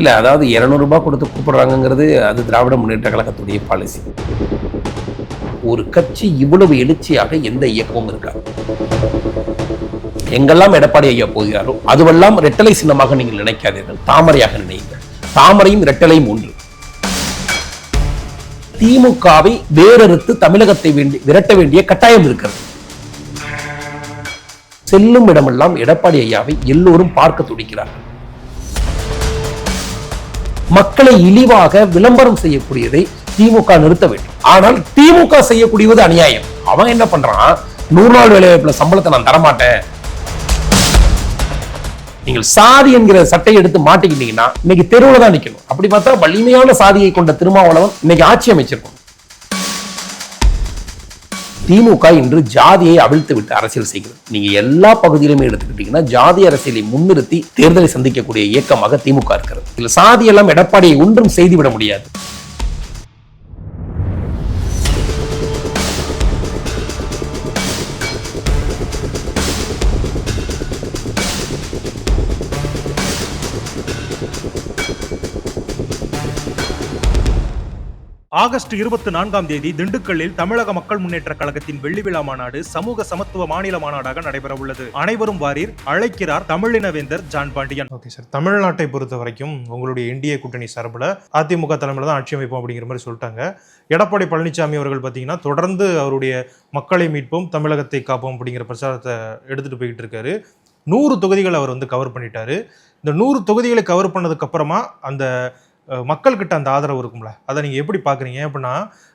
இல்லை, அதாவது 200 ரூபாய் கொடுத்து கூப்பிடுறாங்கிறது அது திராவிட முன்னேற்ற கழகத்துடைய பாலிசி. ஒரு கட்சி இவ்வளவு எழுச்சியாக எந்த இயக்கமும் இருக்காது. எங்கெல்லாம் எடப்பாடி ஐயா போகிறாரோ அதுவெல்லாம் ரெட்டலை சின்னமாக நீங்கள் நினைக்காதீர்கள், தாமரையாக நினையுங்கள். தாமரையும் இரட்டலையும் ஒன்று. திமுகவை வேறறுத்து தமிழகத்தை விரட்ட வேண்டிய கட்டாயம் இருக்கிறது. செல்லும் இடமெல்லாம் எடப்பாடி ஐயாவை எல்லோரும் பார்க்க துடிக்கிறார்கள். மக்களை இழிவாக விளம்பரம் செய்யக்கூடியதை திமுக நிறுத்த வேண்டும். ஆனால் திமுக செய்யக்கூடியது அநியாயம். அவன் என்ன பண்றான், 100 நாள் வேலைவாய்ப்புல சம்பளத்தை நான் தரமாட்டேன். நீங்கள் சாதி என்கிற சட்டையை எடுத்து மாட்டிக்கிட்டீங்கன்னா இன்னைக்கு தெருவில் தான் நிக்கணும். அப்படி பார்த்தா வலிமையான சாதியை கொண்ட திருமாவளவன் இன்னைக்கு ஆட்சி அமைச்சிருக்கும். திமுக இன்று ஜாதியை அவிழ்த்து விட்டு அரசியல் செய்கிறது. நீங்க எல்லா பகுதியிலுமே எடுத்துக்கிட்டீங்கன்னா ஜாதி அரசியலை முன்னிறுத்தி தேர்தலை சந்திக்கக்கூடிய இயக்கமாக திமுக இருக்கிறது. இதுல சாதி எல்லாம் எடப்பாடியை ஒன்றும் செய்துவிட முடியாது. ஆகஸ்ட் 24ஆம் தேதி திண்டுக்கல்லில் தமிழக மக்கள் முன்னேற்ற கழகத்தின் வெள்ளி விழா மாநாடு சமூக சமத்துவ மாநில மாநாடாக நடைபெற உள்ளது. அனைவரும் வாரீர், அழைக்கிறார் தமிழினவேந்தர் ஜான் பாண்டியன். ஓகே சார், தமிழ்நாட்டை பொறுத்த வரைக்கும் உங்களுடைய என்டிஏ கூட்டணி சார்பில் அதிமுக தலைமையில் தான் ஆட்சி அமைப்போம் அப்படிங்கிற மாதிரி சொல்லிட்டாங்க. எடப்பாடி பழனிசாமி அவர்கள் பார்த்தீங்கன்னா தொடர்ந்து அவருடைய மக்களை மீட்போம், தமிழகத்தை காப்போம் அப்படிங்கிற பிரச்சாரத்தை எடுத்துட்டு போய்கிட்டு இருக்காரு. 100 தொகுதிகளை அவர் கவர் பண்ணிட்டாரு. இந்த 100 தொகுதிகளை கவர் பண்ணதுக்கு அப்புறமா அந்த மக்கள்கிட்ட அந்த ஆதரவு இருக்கும்ல, அதை நீங்கள் எப்படி பார்க்குறீங்க? அப்படின்னா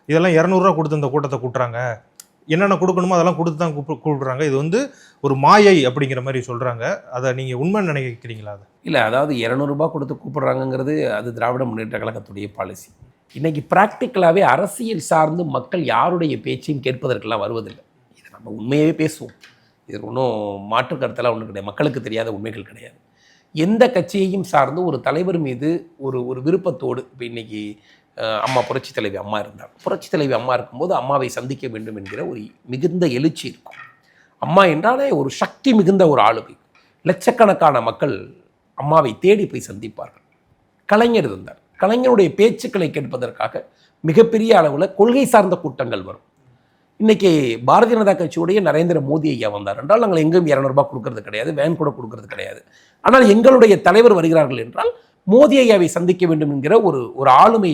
இதெல்லாம் 200 ரூபா கொடுத்து இந்த கூட்டத்தை கூட்டுறாங்க, என்னென்ன கொடுக்கணுமோ அதெல்லாம் கொடுத்து தான் கூப்பிடுறாங்க, இது ஒரு மாயை அப்படிங்கிற மாதிரி சொல்கிறாங்க. அதை நீங்கள் உண்மை நினைக்கிறீங்களா? அது இல்லை, அதாவது 200 ரூபாய் கொடுத்து கூப்பிடுறாங்கிறது அது திராவிட முன்னேற்ற கழகத்துடைய பாலிசி. இன்னைக்கு ப்ராக்டிக்கலாகவே அரசியல் சார்ந்து மக்கள் யாருடைய பேச்சையும் கேட்பதற்கெல்லாம் வருவதில்லை. இதை நம்ம உண்மையாகவே பேசுவோம். இது ஒன்றும் மாற்று கருத்தெல்லாம் ஒன்றும் கிடையாது. மக்களுக்கு தெரியாத உண்மைகள் கிடையாது. எந்த கட்சியையும் சார்ந்து ஒரு தலைவர் மீது ஒரு விருப்பத்தோடு, இப்போ இன்னைக்கு அம்மா புரட்சி தலைவி அம்மா இருந்தார். புரட்சி தலைவி அம்மா இருக்கும்போது அம்மாவை சந்திக்க வேண்டும் என்கிற ஒரு மிகுந்த எழுச்சி இருக்கும். அம்மா என்றாலே ஒரு சக்தி மிகுந்த ஒரு ஆளுமை. லட்சக்கணக்கான மக்கள் அம்மாவை தேடி போய் சந்திப்பார்கள். கலைஞர் இருந்தார். கலைஞருடைய பேச்சுக்களை கேட்பதற்காக மிகப்பெரிய அளவில் கொள்கை சார்ந்த கூட்டங்கள் வரும். இன்னைக்கு பாரதிய ஜனதா கட்சியுடைய நரேந்திர மோடி ஐயா வந்தார் என்றால் நாங்கள் எங்கேயும் 200 ரூபாய் கொடுக்கறது கிடையாது, வேன் கூட கொடுக்கறது கிடையாது. ஆனால் எங்களுடைய தலைவர் வருகிறார்கள் என்றால் மோடி ஐயாவை சந்திக்க வேண்டும் என்கிற ஒரு ஆளுமை,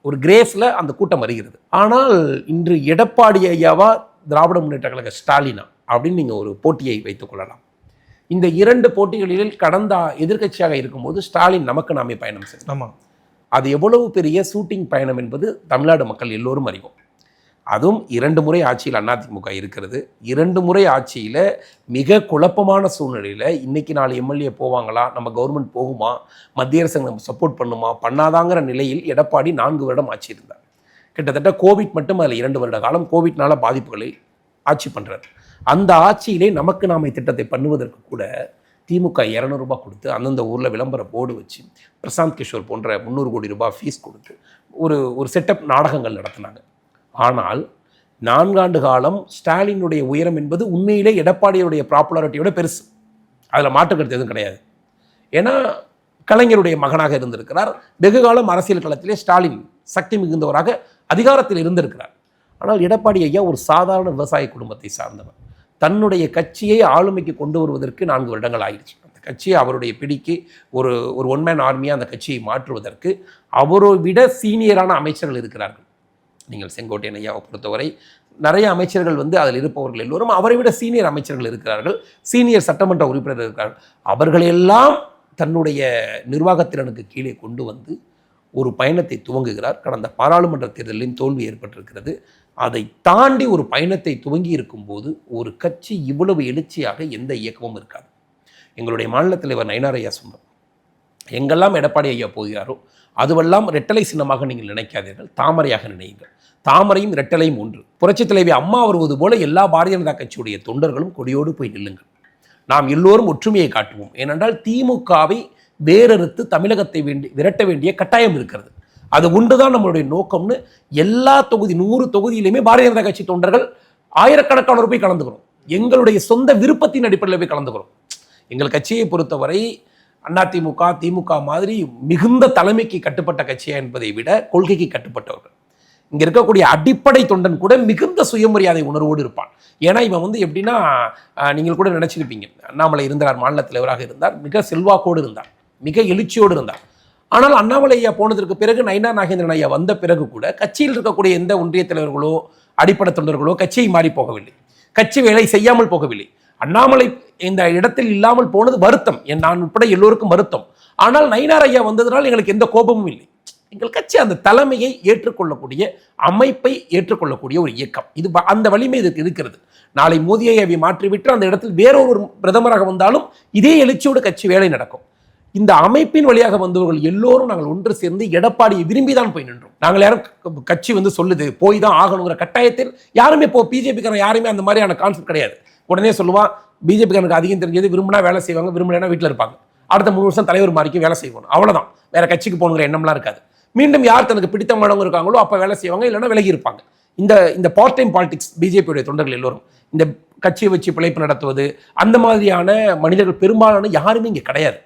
ஒரு கிரேஸில் அந்த கூட்டம் வருகிறது. ஆனால் இன்று எடப்பாடி ஐயாவா திராவிட முன்னேற்ற கழக ஸ்டாலினா அப்படின்னு நீங்கள் ஒரு போட்டியை வைத்துக் கொள்ளலாம். இந்த 2 போட்டிகளில் கடந்த எதிர்க்கட்சியாக இருக்கும்போது ஸ்டாலின் நமக்கு நாமே பயணம் செய்யணும். ஆமாம், அது எவ்வளவு பெரிய ஷூட்டிங் பயணம் என்பது தமிழ்நாடு மக்கள் எல்லோரும் அறிவோம். அதுவும் 2 முறை ஆட்சியில் அதிமுக இருக்கிறது. 2 முறை ஆட்சியில் மிக குழப்பமான சூழ்நிலையில் இன்னைக்கு 4 எம்எல்ஏ போவாங்களா, நம்ம கவர்மெண்ட் போகுமா, மத்திய அரசு நம்ம சப்போர்ட் பண்ணுமா பண்ணாதாங்கிற நிலையில் எடப்பாடி 4 வருடம் ஆட்சி இருந்தார். கிட்டத்தட்ட கோவிட் மட்டும் அதில் 2 வருட காலம் கோவிட்னால பாதிப்புகளை ஆட்சி பண்ணுறாரு. அந்த ஆட்சியிலே நமக்கு நாமை திட்டத்தை பண்ணுவதற்கு கூட திமுக 200 ரூபாய் கொடுத்து அந்தந்த ஊரில் விளம்பர போர்டு வச்சு பிரசாந்த் கிஷோர் போன்ற 300 கோடி ரூபாய் ஃபீஸ் கொடுத்து ஒரு செட்டப் நாடகங்கள் நடத்தினாங்க. ஆனால் 4 ஆண்டு காலம் ஸ்டாலினுடைய உயரம் என்பது உண்மையிலே எடப்பாடியுடைய பாப்புலாரிட்டியோட பெருசு. அதில் மாற்றுக்கருத்து எதுவும் கிடையாது. ஏன்னா கலைஞருடைய மகனாக இருந்திருக்கிறார். வெகு காலம் அரசியல் களத்திலே ஸ்டாலின் சக்தி மிகுந்தவராக அதிகாரத்தில் இருந்திருக்கிறார். ஆனால் எடப்பாடி ஐயா ஒரு சாதாரண விவசாய குடும்பத்தை சார்ந்தவர். தன்னுடைய கட்சியை ஆளுமைக்கு கொண்டு வருவதற்கு 4 வருடங்கள் ஆயிடுச்சு. அந்த கட்சியை அவருடைய பிடிக்கு ஒரு ஒன் மேன் ஆர்மியாக அந்த கட்சியை மாற்றுவதற்கு அவரை விட சீனியரான அமைச்சர்கள் இருக்கிறார்கள். நீங்கள் செங்கோட்டையன் ஐயாவை பொறுத்தவரை நிறைய அமைச்சர்கள் அதில் இருப்பவர்கள் எல்லோரும் அவரை விட சீனியர் அமைச்சர்கள் இருக்கிறார்கள், சீனியர் சட்டமன்ற உறுப்பினர்கள் இருக்கிறார்கள். அவர்களெல்லாம் தன்னுடைய நிர்வாகத்திறனுக்கு கீழே கொண்டு வந்து ஒரு பயணத்தை துவங்குகிறார். கடந்த பாராளுமன்ற தேர்தலிலும் தோல்வி ஏற்பட்டிருக்கிறது. அதை தாண்டி ஒரு பயணத்தை துவங்கி இருக்கும்போது ஒரு கட்சி இவ்வளவு எழுச்சியாக எந்த இயக்கமும் இருக்காது. எங்களுடைய மாநில தலைவர் நயினார் ஐயா சொன்னார், எங்கெல்லாம் எடப்பாடி ஐயா போகிறாரோ அதுவெல்லாம் ரெட்டலை சின்னமாக நீங்கள் நினைக்காதீர்கள், தாமரையாக நினையுங்கள். தாமரையும் ரெட்டலையும் ஒன்று. புரட்சி தலைவி அம்மா வருவது போல எல்லா பாரதிய ஜனதா கட்சியுடைய தொண்டர்களும் கொடியோடு போய் நில்லுங்கள். நாம் எல்லோரும் ஒற்றுமையை காட்டுவோம். ஏனென்றால் திமுகவை வேறறுத்து தமிழகத்தை விரட்ட வேண்டிய கட்டாயம் இருக்கிறது. அது ஒன்றுதான் நம்மளுடைய நோக்கம்னு எல்லா 100 தொகுதியிலுமே பாரதிய ஜனதா கட்சி தொண்டர்கள் ஆயிரக்கணக்கானோர் போய் கலந்துக்கிறோம். எங்களுடைய சொந்த விருப்பத்தின் அடிப்படையில் போய் கலந்துக்கிறோம். எங்கள் கட்சியை பொறுத்தவரை அதிமுக திமுக மாதிரி மிகுந்த தலைமைக்கு கட்டுப்பட்ட கட்சியா என்பதை விட கொள்கைக்கு கட்டுப்பட்டவர்கள். இங்க இருக்கக்கூடிய அடிப்படை தொண்டன் கூட மிகுந்த சுயமரியாதை உணர்வோடு இருப்பான். ஏன்னா இவன் வந்து எப்படின்னா, நீங்கள் கூட நினைச்சிருப்பீங்க, அண்ணாமலை இருந்தார், மாநில தலைவராக இருந்தார், மிக செல்வாக்கோடு இருந்தார், மிக எழுச்சியோடு இருந்தார். ஆனால் அண்ணாமலை ஐயா போனதற்கு பிறகு நயினார் நாகேந்திரன் ஐயா வந்த பிறகு கூட கட்சியில் இருக்கக்கூடிய எந்த ஒன்றிய தலைவர்களோ அடிப்படை தொண்டர்களோ கட்சியை மாறி போகவில்லை, கட்சி வேலை செய்யாமல் போகவில்லை. அண்ணாமலை இந்த இடத்தில் இல்லாமல் போனது வருத்தம், நான் உட்பட எல்லோருக்கும் வருத்தம். ஆனால் நயினார் ஐயா வந்ததனால் எங்களுக்கு எந்த கோபமும் இல்லை. எங்கள் கட்சி அந்த தலைமையை ஏற்றுக்கொள்ளக்கூடிய, அமைப்பை ஏற்றுக்கொள்ளக்கூடிய ஒரு இயக்கம். இது அந்த வலிமை இதுக்கு இருக்கிறது. நாளை மோடி ஐயாவை மாற்றிவிட்டு அந்த இடத்தில் வேறொரு பிரதமராக வந்தாலும் இதே எழுச்சியோடு கட்சி வேலை நடக்கும். இந்த அமைப்பின் வழியாக வந்தவர்கள் எல்லோரும் நாங்கள் ஒன்று சேர்ந்து எடப்பாடியை விரும்பி தான் போய் நின்றோம். நாங்கள் யாரும் கட்சி வந்து சொல்லுது போய் தான் ஆகணுங்கிற கட்டாயத்தில் யாருமே இப்போ பிஜேபிக்காரன் யாருமே அந்த மாதிரியான கான்செப்ட் கிடையாது. உடனே சொல்லுவான், பிஜேபிக்காரனுக்கு அதிகம் தெரிஞ்சது விரும்பினா வேலை செய்வாங்க, விரும்பலைன்னா வீட்டில் இருப்பாங்க, அடுத்த 3 வருஷம் தலைவர் மாறிக்கும் வேலை செய்வோம், அவ்வளோதான், வேற கட்சிக்கு போகணுங்கிற எண்ணம்லாம் இருக்காது. மீண்டும் யார் தனக்கு பிடித்தவங்க இருக்காங்களோ அப்போ வேலை செய்வாங்க, இல்லைன்னா விலகி இருப்பாங்க. இந்த பார்ட் டைம் பாலிடிக்ஸ் பிஜேபியுடைய தொண்டர்கள் எல்லோரும் இந்த கட்சியை வச்சு பிழைப்பு நடத்துவது அந்த மாதிரியான மனிதர்கள் பெரும்பாலான யாருமே இங்கே கிடையாது.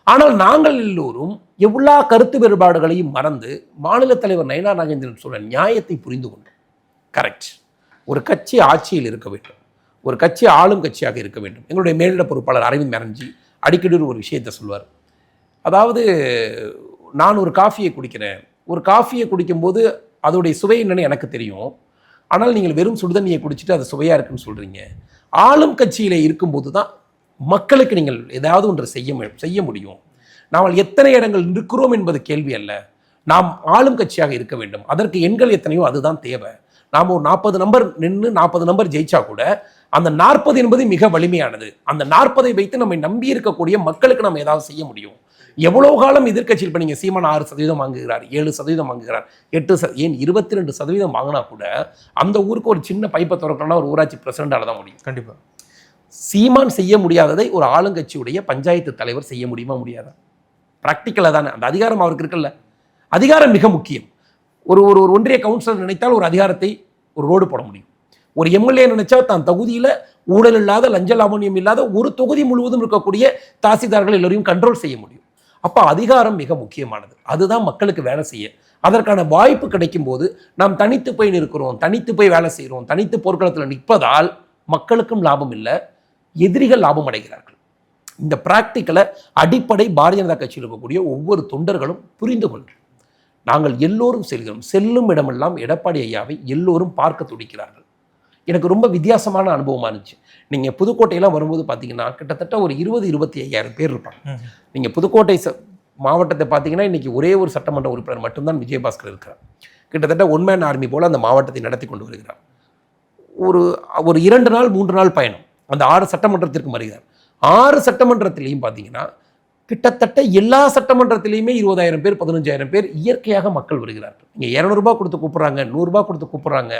ஆனால் நாங்கள் எல்லோரும் எல்லா கருத்து வேறுபாடுகளையும் மறந்து மாநில தலைவர் நயினார் நாகேந்திரன் சொல்ல நியாயத்தை புரிந்து கொண்டோம். கரெக்ட், ஒரு கட்சி ஆட்சியில் இருக்க வேண்டும், ஒரு கட்சி ஆளும் கட்சியாக இருக்க வேண்டும். எங்களுடைய மேலிட பொறுப்பாளர் அரவிந்த் பானர்ஜி அடிக்கடி ஒரு விஷயத்தை சொல்வார். அதாவது, நான் ஒரு காஃபியை குடிக்கிறேன், ஒரு காஃபியை குடிக்கும்போது அதோடைய சுவை என்னன்னு எனக்கு தெரியும், ஆனால் நீங்கள் வெறும் சுடுதண்ணியை குடிச்சிட்டு அது சுவையாக இருக்குன்னு சொல்கிறீங்க. ஆளும் கட்சியில் இருக்கும்போது தான் மக்களுக்கு நீங்கள் ஏதாவது ஒன்று செய்ய முடியும். நாம் எத்தனை இடங்கள் இருக்கிறோம் என்பது கேள்வி அல்ல, நாம் ஆளும் கட்சியாக இருக்க வேண்டும். அதற்கு எண்கள் எத்தனையோ அதுதான் தேவை. நாம் ஒரு 40 நம்பர் நின்று 40 நம்பர் ஜெயிச்சா கூட அந்த 40 என்பது மிக வலிமையானது. அந்த 40ஐ வைத்து நம்மை நம்பி இருக்கக்கூடிய மக்களுக்கு நம்ம ஏதாவது செய்ய முடியும். எவ்வளவு காலம் எதிர்கட்சியில் இப்போ நீங்கள் சீமான் 6% வாங்குகிறார், 7% வாங்குகிறார், 8 ஏன் 22% வாங்கினா கூட அந்த ஊருக்கு ஒரு சின்ன பைப்பை திறக்கணும்னா ஒரு ஊராட்சி பிரசிடண்டால தான் முடியும். கண்டிப்பாக சீமான் செய்ய முடியாததை ஒரு ஆளுங்கட்சியுடைய பஞ்சாயத்து தலைவர் செய்ய முடியுமா? முடியாதா? ப்ராக்டிக்கலாக தானே, அந்த அதிகாரம் அவருக்கு இருக்குல்ல. அதிகாரம் மிக முக்கியம். ஒரு ஒன்றிய கவுன்சிலர் நினைத்தால் ஒரு அதிகாரத்தை ஒரு ரோடு போட முடியும். ஒரு எம்எல்ஏ நினைச்சா தான் தொகுதியில் ஊழல் இல்லாத, லஞ்ச லாவண்யம் இல்லாத ஒரு தொகுதி முழுவதும் இருக்கக்கூடிய தாசில்தார்கள் எல்லோரையும் கண்ட்ரோல் செய்ய முடியும். அப்போ அதிகாரம் மிக முக்கியமானது. அதுதான் மக்களுக்கு வேலை செய்ய. அதற்கான வாய்ப்பு கிடைக்கும் போது நாம் தனித்து போய் நிற்கிறோம், தனித்து போய் வேலை செய்கிறோம், தனித்து போர்க்களத்தில் நிற்பதால் மக்களுக்கும் லாபம் இல்லை, எதிரிகள் லாபம் அடைகிறார்கள். இந்த பிராக்டிக்கலை அடிப்படை பாரதிய ஜனதா கட்சியில் இருக்கக்கூடிய ஒவ்வொரு தொண்டர்களும் புரிந்து கொண்டு நாங்கள் எல்லோரும் செல்கிறோம். செல்லும் இடமெல்லாம் எடப்பாடி ஐயாவை எல்லோரும் பார்க்க துடிக்கிறார்கள். எனக்கு ரொம்ப வித்தியாசமான அனுபவமாக இருந்துச்சு. நீங்கள் புதுக்கோட்டையெல்லாம் வரும்போது பார்த்தீங்கன்னா கிட்டத்தட்ட ஒரு 20-25 பேர் இருப்பாங்க. நீங்கள் புதுக்கோட்டை மாவட்டத்தை பார்த்தீங்கன்னா இன்றைக்கி ஒரே ஒரு சட்டமன்ற உறுப்பினர் மட்டும்தான் விஜயபாஸ்கர் இருக்கிறார். கிட்டத்தட்ட ஒன்மேன் ஆர்மி போல் அந்த மாவட்டத்தை நடத்தி கொண்டு வருகிறார். ஒரு 2 நாள் 3 நாள் பயணம் அந்த 6 சட்டமன்றத்திற்கு வருகிறார். 6 சட்டமன்றத்திலையும் பார்த்தீங்கன்னா கிட்டத்தட்ட எல்லா சட்டமன்றத்திலையுமே 20,000 பேர் 15,000 பேர் இயற்கையாக மக்கள் வருகிறார்கள். இங்கே 200 ரூபாய் கொடுத்து கூப்பிட்றாங்க, 100 ரூபாய் கொடுத்து கூப்பிட்றாங்க.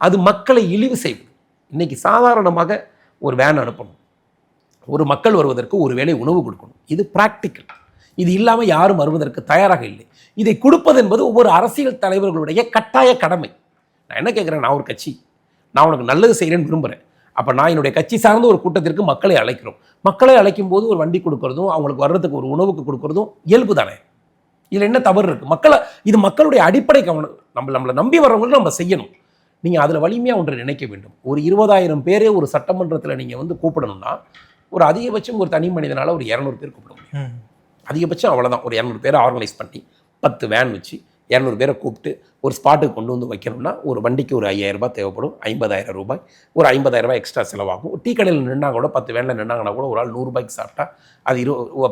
அது மக்களை இழிவு செய்வது. இன்றைக்கி சாதாரணமாக ஒரு வேன் அனுப்பணும், ஒரு மக்கள் வருவதற்கு ஒரு வேளை உணவு கொடுக்கணும். இது பிராக்டிக்கல். இது இல்லாமல் யாரும் வருவதற்கு தயாராக இல்லை. இதை கொடுப்பது என்பது ஒவ்வொரு அரசியல் தலைவர்களுடைய கட்டாய கடமை. நான் என்ன கேட்குறேன், நான் ஒரு கட்சி, நான் உனக்கு நல்லது செய்கிறேன்னு விரும்புகிறேன். அப்போ நான் என்னுடைய கட்சி சார்ந்த ஒரு கூட்டத்திற்கு மக்களை அழைக்கிறோம். மக்களை அழைக்கும் போது ஒரு வண்டி கொடுக்கறதும் அவங்களுக்கு வர்றதுக்கு ஒரு உணவுக்கு கொடுக்கறதும் இயல்பு தானே. இதில் என்ன தவறு இருக்குது? இது மக்களுடைய அடிப்படை கவனம். நம்மளை நம்பி வர்றவங்களுக்கு நம்ம செய்யணும். நீங்கள் அதில் வலிமையாக ஒன்று நினைக்க வேண்டும். ஒரு 20,000 பேரே ஒரு சட்டமன்றத்தில் நீங்கள் வந்து கூப்பிடணும்னா ஒரு அதிகபட்சம் ஒரு தனி மனிதனால் ஒரு 200 பேர் கூப்பிட முடியும். அதிகபட்சம் அவ்வளோதான். ஒரு 200 பேரை ஆர்கனைஸ் பண்ணி 10 வேன் வச்சு 200 பேரை கூப்பிட்டு ஒரு ஸ்பாட்டுக்கு கொண்டு வந்து வைக்கணும்னா ஒரு வண்டிக்கு ஒரு 5,000 ரூபாய் தேவைப்படும். 50,000 ரூபாய், ஒரு 50,000 ரூபாய் எக்ஸ்ட்ரா செலவாகும். டீ கடையில் நின்னா கூட 10 வேனில் நின்னாங்கன்னா கூட ஒரு ஆள் 100 ரூபாய்க்கு சாப்பிட்டா அது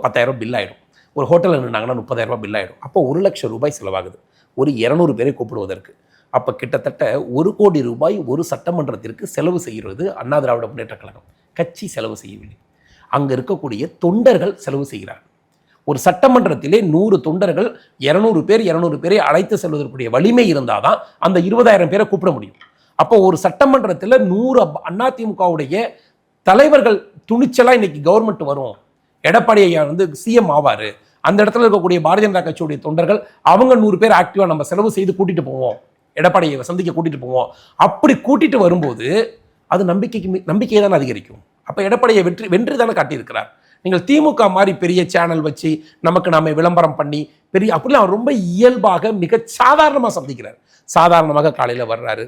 10,000 பில் ஆகிடும். ஒரு ஹோட்டலில் நின்னாங்கன்னா 30,000 ரூபாய் பில் ஆகிடும். அப்போ 1,00,000 ரூபாய் செலவாகுது ஒரு 200 பேரை கூப்பிடுவதற்கு. அப்போ கிட்டத்தட்ட 1 கோடி ரூபாய் ஒரு சட்டமன்றத்திற்கு செலவு செய்கிறது அண்ணா திராவிட முன்னேற்ற கழகம். கட்சி செலவு செய்யவில்லை, அங்கே இருக்கக்கூடிய தொண்டர்கள் செலவு செய்கிறார்கள். ஒரு சட்டமன்றத்திலே 100 தொண்டர்கள் 200 பேரை அழைத்து செல்வதற்குரிய வலிமை இருந்தால் தான் அந்த 20,000 பேரை கூப்பிட முடியும். அப்போ ஒரு சட்டமன்றத்தில் 100 அதிமுகவுடைய தலைவர்கள் துணிச்சலாக இன்னைக்கு கவர்மெண்ட் வரும், எடப்பாடி ஐயா வந்து சிஎம் ஆவார், அந்த இடத்துல இருக்கக்கூடிய பாரதிய ஜனதா கட்சியுடைய தொண்டர்கள் அவங்க 100 பேர் ஆக்டிவாக நம்ம செலவு செய்து கூட்டிகிட்டு போவோம், எடப்பாடியை சந்திக்க கூட்டிகிட்டு போவோம். அப்படி கூட்டிகிட்டு வரும்போது அது நம்பிக்கையை தான் அதிகரிக்கும். அப்போ எடப்பாடியை வென்று தானே காட்டியிருக்கிறார். நீங்கள் திமுக மாதிரி பெரிய சேனல் வச்சு நமக்கு நாம விளம்பரம் பண்ணி பெரிய அப்படிலாம் அவர் ரொம்ப இயல்பாக மிக சாதாரணமாக சந்திக்கிறார். சாதாரணமாக காலையில் வர்றாரு,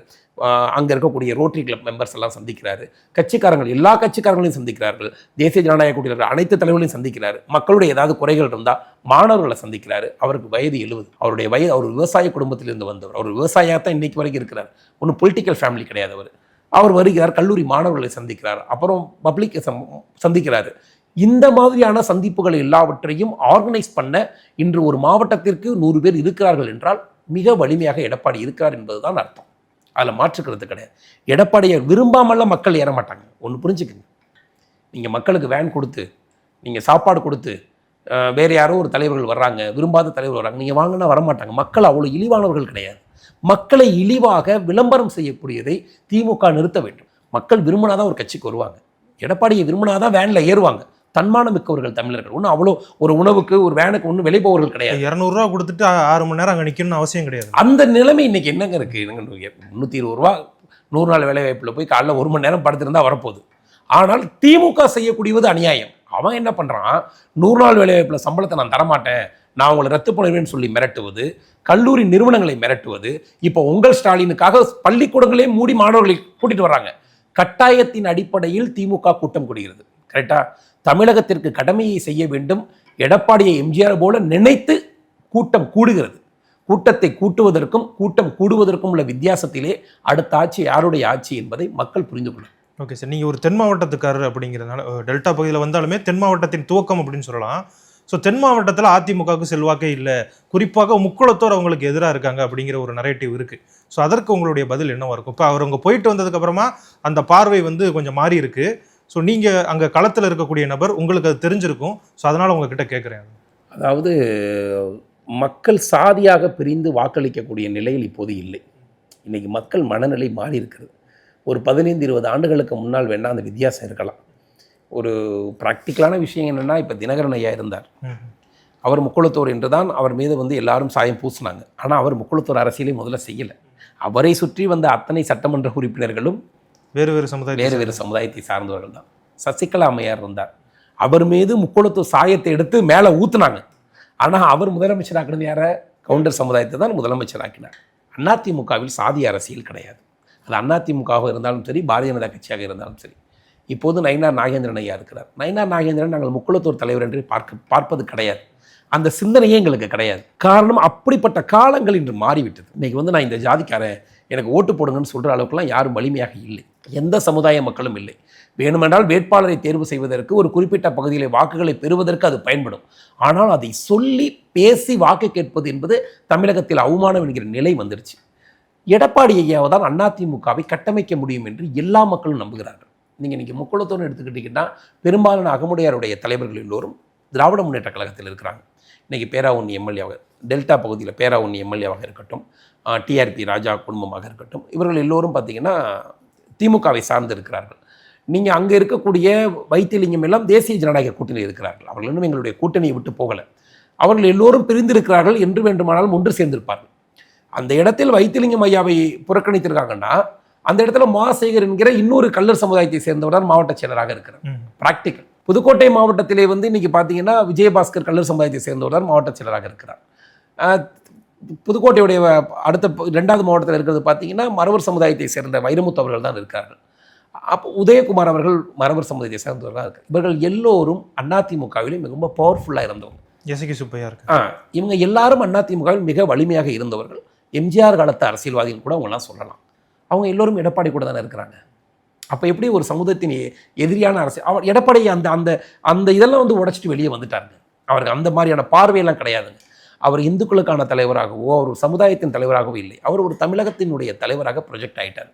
அங்கே இருக்கக்கூடிய ரோட்டரி கிளப் மெம்பர்ஸ் எல்லாம் சந்திக்கிறாரு, கட்சிக்காரங்கள் எல்லா கட்சிக்காரங்களையும் சந்திக்கிறார்கள், தேசிய ஜனநாயக கூட்டணி அனைத்து தலைவர்களையும் சந்திக்கிறாரு, மக்களுடைய ஏதாவது குறைகள் இருந்தால் மாணவர்களை சந்திக்கிறாரு. அவருக்கு வயது 70. அவருடைய வயது, அவர் விவசாய குடும்பத்திலிருந்து வந்தவர், அவர் விவசாயத்தான் இன்னைக்கு வரைக்கும் இருக்கிறார், ஒன்றும் பொலிட்டிக்கல் ஃபேமிலி கிடையாது. அவர் வருகிறார், கல்லூரி மாணவர்களை சந்திக்கிறார், அப்புறம் பப்ளிக் சந்திக்கிறாரு. இந்த மாதிரியான சந்திப்புகள் எல்லாவற்றையும் ஆர்கனைஸ் பண்ண இன்று ஒரு மாவட்டத்திற்கு 100 பேர் இருக்கிறார்கள் என்றால் மிக வலிமையாக எடப்பாடி இருக்கிறார் என்பதுதான் அர்த்தம். அதில் மாற்றுக்கிறது கிடையாது. எடப்பாடியை விரும்பாமல்லாம் மக்கள் ஏற மாட்டாங்க. ஒன்று புரிஞ்சுக்குங்க, நீங்கள் மக்களுக்கு வேன் கொடுத்து, நீங்கள் சாப்பாடு கொடுத்து, வேறு யாரோ ஒரு தலைவர்கள் வர்றாங்க, விரும்பாத தலைவர் வர்றாங்க, நீங்கள் வாங்கினா வரமாட்டாங்க. மக்கள் அவ்வளோ இழிவானவர்கள் கிடையாது. மக்களை இழிவாக விளம்பரம் செய்யக்கூடியதை திமுக நிறுத்த வேண்டும். மக்கள் விரும்பினாதான் ஒரு கட்சிக்கு வருவாங்க. எடப்பாடியை விரும்பினாதான் வேனில் ஏறுவாங்க. தன்மானம் மிக்கவர்கள் தமிழர்கள். ஒன்றும் அவ்வளோ ஒரு உணவுக்கு ஒரு வேனுக்கு ஒன்றும் விலை போவர்கள் கிடையாது. 200 ரூபா கொடுத்துட்டு 6 மணி நேரம் அங்கே நிற்கணும்னு அவசியம் கிடையாது. அந்த நிலைமை இன்னைக்கு என்னங்க இருக்குது? 320 ரூபா 100 நாள் வேலை வாய்ப்பில் போய் காலைல 1 மணி நேரம் படுத்திருந்தா வரப்போகுது. ஆனால் திமுக செய்யக்கூடியது அநியாயம். அவன் என்ன பண்ணுறான், 100 நாள் வேலை வாய்ப்பில் சம்பளத்தை நான் தரமாட்டேன், நான் உங்களை ரத்து பண்ணுவேன்னு சொல்லி மிரட்டுவது, கல்லூரி நிறுவனங்களை மிரட்டுவது. இப்போ உங்கள் ஸ்டாலினுக்காக பள்ளிக்கூடங்களே மூடி மாணவர்களை கூட்டிட்டு வர்றாங்க. கட்டாயத்தின் அடிப்படையில் திமுக கூட்டம் கூடுகிறது. கரெக்டா? தமிழகத்திற்கு கடமையை செய்ய வேண்டும், எடப்பாடியை எம்ஜிஆர் போல நினைத்து கூட்டம் கூடுகிறது. கூட்டத்தை கூட்டுவதற்கும் கூட்டம் கூடுவதற்கும் உள்ள வித்தியாசத்திலே அடுத்த ஆட்சி யாருடைய ஆட்சி என்பதை மக்கள் புரிந்து கொள்ளும். ஓகே சார், நீங்கள் ஒரு தென் மாவட்டத்துக்காரர் அப்படிங்கிறதுனால டெல்டா பகுதியில் வந்தாலுமே தென் மாவட்டத்தின் துவக்கம் அப்படின்னு சொல்லலாம். ஸோ தென் மாவட்டத்தில் அதிமுகவுக்கு செல்வாக்கே இல்லை, குறிப்பாக முக்குளத்தோர் அவங்களுக்கு எதிராக இருக்காங்க அப்படிங்கிற ஒரு நரேட்டிவ் இருக்குது. ஸோ அதற்கு உங்களுடைய பதில் என்னவா இருக்கும்? இப்போ அவங்க போயிட்டு வந்ததுக்கப்புறமா அந்த பார்வை கொஞ்சம் மாறி இருக்கு. ஸோ நீங்கள் அங்கே களத்தில் இருக்கக்கூடிய நபர், உங்களுக்கு அது தெரிஞ்சிருக்கும். ஸோ அதனால் உங்ககிட்ட கேட்குறேன். அதாவது மக்கள் சாதியாக பிரிந்து வாக்களிக்கக்கூடிய நிலையில் இப்போது இல்லை. இன்றைக்கி மக்கள் மனநிலை மாறி இருக்கிறது. ஒரு 15-20 ஆண்டுகளுக்கு முன்னால் வேணால் அந்த வித்தியாசம் இருக்கலாம். ஒரு ப்ராக்டிக்கலான விஷயம் என்னென்னா, இப்போ தினகரன் ஐயா இருந்தார், அவர் முக்குளத்தோர் என்று தான் அவர் மீது எல்லாரும் சாயம் பூசினாங்க. ஆனால் அவர் முக்குளத்தோர் அரசியலை முதல்ல செய்யலை. அவரை சுற்றி வந்த அத்தனை சட்டமன்ற உறுப்பினர்களும் வேறு வேறு சமுதாயத்தை சார்ந்தவர்கள் தான். சசிகலா அம்மையார் இருந்தார், அவர் மீது முக்குளத்தோர் சாயத்தை எடுத்து மேலே ஊற்றுனாங்க. ஆனால் அவர் முதலமைச்சராக்கினது யாரை? கவுண்டர் சமுதாயத்தை தான் முதலமைச்சராக்கினார். அதிமுகவில் சாதி அரசியல் கிடையாது. அது அதிமுகவாக இருந்தாலும் சரி, பாரதிய ஜனதா கட்சியாக இருந்தாலும் சரி. இப்போது நயினார் நாகேந்திரன் ஐயா இருக்கிறார். நயினார் நாகேந்திரன் நாங்கள் முக்குளத்தோர் தலைவர் என்று பார்ப்பது கிடையாது. அந்த சிந்தனையே எங்களுக்கு கிடையாது. காரணம், அப்படிப்பட்ட காலங்கள் இன்று மாறிவிட்டது. இன்றைக்கி நான் இந்த ஜாதிக்காரன், எனக்கு ஓட்டு போடுங்கன்னு சொல்கிற அளவுக்குலாம் யாரும் வலிமையாக இல்லை. எந்த சமுதாய மக்களும் இல்லை. வேணுமென்றால் வேட்பாளரை தேர்வு செய்வதற்கு, ஒரு குறிப்பிட்ட பகுதியில் வாக்குகளை பெறுவதற்கு அது பயன்படும். ஆனால் அதை சொல்லி பேசி வாக்கு கேட்பது என்பது தமிழகத்தில் அவமானம் என்கிற நிலை வந்துருச்சு. எடப்பாடி ஐயாவை தான் அதிமுகவை கட்டமைக்க முடியும் என்று எல்லா மக்களும் நம்புகிறார்கள். நீங்கள் இன்றைக்கி முக்குளத்தோடு எடுத்துக்கிட்டிங்கன்னா, பெரும்பாலான அகமுடையாருடைய தலைவர்கள் எல்லோரும் திராவிட முன்னேற்ற கழகத்தில் இருக்கிறாங்க. இன்றைக்கி பேராவூரணி எம்எல்ஏவாக, டெல்டா பகுதியில் பேராவூரணி எம்எல்ஏவாக இருக்கட்டும், டிஆர்பி ராஜா குடும்பமாக இருக்கட்டும், இவர்கள் எல்லோரும் பார்த்திங்கன்னா திமுகவை சார்ந்து இருக்கிறார்கள். நீங்கள் அங்கே இருக்கக்கூடிய வைத்தியலிங்கம் எல்லாம் தேசிய ஜனநாயக கூட்டணியில் இருக்கிறார்கள். அவர்கள் இன்னும் எங்களுடைய கூட்டணியை விட்டு போகலை. அவர்கள் எல்லோரும் பிரிந்திருக்கிறார்கள் என்று வேண்டுமானாலும் ஒன்று சேர்ந்திருப்பார்கள். அந்த இடத்தில் வைத்தியலிங்கம் ஐயாவை புறக்கணித்திருக்காங்கன்னா, அந்த இடத்துல மாசேகர் என்கிற இன்னொரு கல்லர் சமுதாயத்தை சேர்ந்தவர் தான் மாவட்ட செயலராக இருக்கிறார். பிராக்டிக்கல். புதுக்கோட்டை மாவட்டத்திலே இன்னைக்கு பார்த்தீங்கன்னா விஜயபாஸ்கர் கல்லர் சமுதாயத்தை சேர்ந்தவர் தான் மாவட்ட செயலராக இருக்கிறார். புதுக்கோட்டையுடைய அடுத்த 2வது மாவட்டத்தில் இருக்கிறது பார்த்தீங்கன்னா மறவர் சமுதாயத்தை சேர்ந்த வைரமுத்து அவர்கள் தான் இருக்கிறார்கள். அப்போ உதயகுமார் அவர்கள் மறவர் சமுதாயத்தை சேர்ந்தவர்கள் தான் இருக்கார். இவர்கள் எல்லோரும் அதிமுகவிலே மிக பவர்ஃபுல்லாக இருந்தவங்க. எசகி சுப்பையா இருக்கு. இவங்க எல்லாரும் அதிமுகவில் மிக வலிமையாக இருந்தவர்கள். எம்ஜிஆர் காலத்து அரசியல்வாதிகள் கூட அவங்களாம் சொல்லலாம். அவங்க எல்லோரும் எடப்பாடி கூட தானே இருக்கிறாங்க. அப்போ எப்படி ஒரு சமூகத்தின் எதிரியான அரசியல்? அவர் எடப்பாடி அந்த அந்த அந்த இதெல்லாம் உடைச்சிட்டு வெளியே வந்துட்டாருங்க. அவருக்கு அந்த மாதிரியான பார்வையெல்லாம் கிடையாதுங்க. அவர் இந்துக்களுக்கான தலைவராகவோ, அவர் சமுதாயத்தின் தலைவராகவோ இல்லை. அவர் ஒரு தமிழகத்தினுடைய தலைவராக ப்ரொஜெக்ட் ஆகிட்டார்.